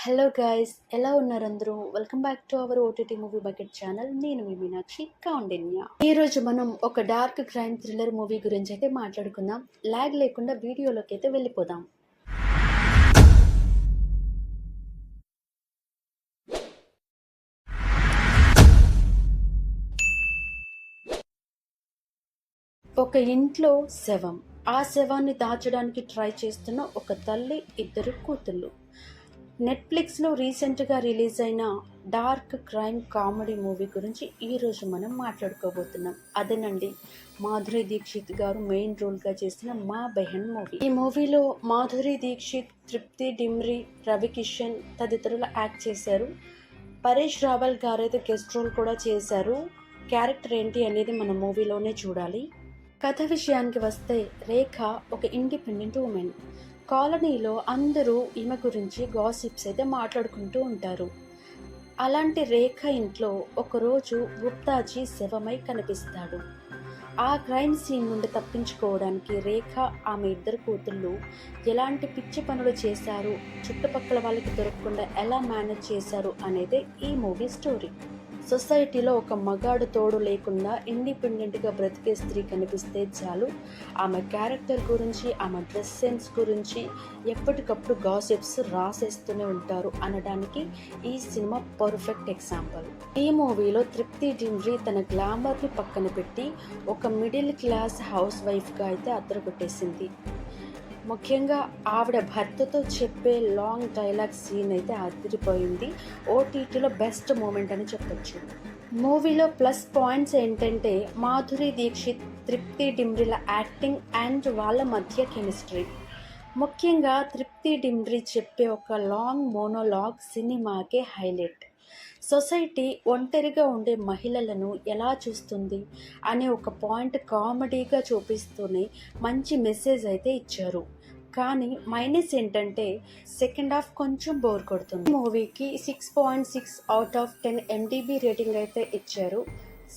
Hello guys, ఎలా ఉన్నారు అందరూ? Welcome back to our OTT movie bucket channel. నేను మీ మీనాక్షి కౌండిన్య. ఈ రోజు మనం ఒక డార్క్ క్రైమ్ థ్రిల్లర్ మూవీ గురించి అయితే మాట్లాడుకుందాం. లాగ్ లేకుండా వీడియోలోకి అయితే వెళ్ళిపోదాం. ఒక ఇంట్లో శవం. ఆ శవాన్ని దాచడానికి ట్రై చేస్తున్న ఒక తల్లి, ఇద్దరు కూతుళ్ళు. నెట్ఫ్లిక్స్లో రీసెంట్గా రిలీజ్ అయిన డార్క్ క్రైమ్ కామెడీ మూవీ గురించి ఈరోజు మనం మాట్లాడుకోబోతున్నాం. అదేనండి, మాధురి దీక్షిత్ గారు మెయిన్ రోల్గా చేసిన మా బెహన్ మూవీ. ఈ మూవీలో మాధురి దీక్షిత్, తృప్తి డిమ్రీ, రవికిషన్ తదితరులు యాక్ట్ చేశారు. పరేష్ రావల్ గారు అయితే గెస్ట్ రోల్ కూడా చేశారు. క్యారెక్టర్ ఏంటి అనేది మన మూవీలోనే చూడాలి. కథ విషయానికి వస్తే, రేఖ ఒక ఇండిపెండెంట్ ఉమెన్. కాలనీలో అందరూ ఈమె గురించి గాసిప్స్ అయితే మాట్లాడుకుంటూ ఉంటారు. అలాంటి రేఖ ఇంట్లో ఒకరోజు గుప్తాజీ శవమై కనిపిస్తాడు. ఆ క్రైమ్ సీన్ నుండి తప్పించుకోవడానికి రేఖ, ఆమె ఇద్దరు కూతుళ్ళు ఎలాంటి పిచ్చి పనులు చేశారు, చుట్టుపక్కల వాళ్ళకి దొరకకుండా ఎలా మేనేజ్ చేశారు అనేది ఈ మూవీ స్టోరీ. సొసైటీలో ఒక మగాడు తోడు లేకుండా ఇండిపెండెంట్గా బ్రతికే స్త్రీ కనిపిస్తే చాలు, ఆమె క్యారెక్టర్ గురించి, ఆమె డ్రెస్ సెన్స్ గురించి ఎప్పటికప్పుడు గాసిప్స్ రాసేస్తూనే ఉంటారు అనడానికి ఈ సినిమా పర్ఫెక్ట్ ఎగ్జాంపుల్. ఈ మూవీలో తృప్తి డిమ్రీ తన గ్లామర్ని పక్కన పెట్టి ఒక మిడిల్ క్లాస్ హౌస్ వైఫ్గా అయితే అద్దరగొట్టేసింది. ముఖ్యంగా ఆవిడ భర్తతో చెప్పే లాంగ్ డైలాగ్ సీన్ అయితే అదిరిపోయింది. ఓటీటీలో బెస్ట్ మూమెంట్ అని చెప్పొచ్చు. మూవీలో ప్లస్ పాయింట్స్ ఏంటంటే మాధురి దీక్షిత్, తృప్తి డిమ్రీల యాక్టింగ్ అండ్ వాళ్ళ మధ్య కెమిస్ట్రీ. ముఖ్యంగా తృప్తి డిమ్రీ చెప్పే ఒక లాంగ్ మోనోలాగ్ సినిమాకే హైలైట్. సొసైటీ ఒంటరిగా ఉండే మహిళలను ఎలా చూస్తుంది అనే ఒక పాయింట్ కామెడీగా చూపిస్తూనే మంచి మెసేజ్ అయితే ఇచ్చారు. కానీ మైనస్ ఏంటంటే సెకండ్ హాఫ్ కొంచెం బోర్ కొడుతుంది. మూవీకి 6.6 అవుట్ ఆఫ్ 10 MDB రేటింగ్ అయితే ఇచ్చారు.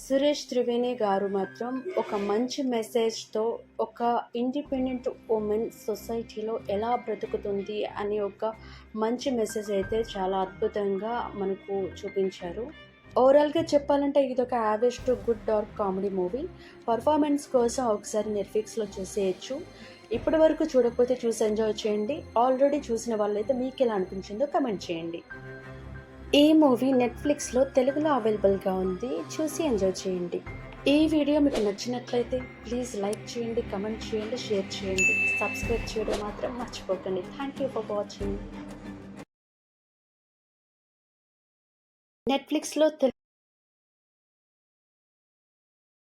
సురేష్ త్రివేణి గారు మాత్రం ఒక మంచి మెసేజ్తో ఒక ఇండిపెండెంట్ ఉమెన్ సొసైటీలో ఎలా బ్రతుకుతుంది అనే ఒక మంచి మెసేజ్ అయితే చాలా అద్భుతంగా మనకు చూపించారు. ఓవరాల్గా చెప్పాలంటే ఇది ఒక average to good dark comedy movie. Performance కోసం ఒకసారి నెట్ఫ్లిక్స్లో చూసేయచ్చు. ఇప్పటి వరకు చూడకపోతే చూసి ఎంజాయ్ చేయండి. ఆల్రెడీ చూసిన వాళ్ళైతే మీకు ఎలా అనిపించిందో కమెంట్ చేయండి. ఈ మూవీ నెట్ఫ్లిక్స్లో తెలుగులో అవైలబుల్గా ఉంది, చూసి ఎంజాయ్ చేయండి. ఈ వీడియో మీకు నచ్చినట్లయితే ప్లీజ్ లైక్ చేయండి, కమెంట్ చేయండి, షేర్ చేయండి, సబ్స్క్రైబ్ చేయడం మాత్రం మర్చిపోకండి. Thank you for watching. నెట్ఫ్లిక్స్లో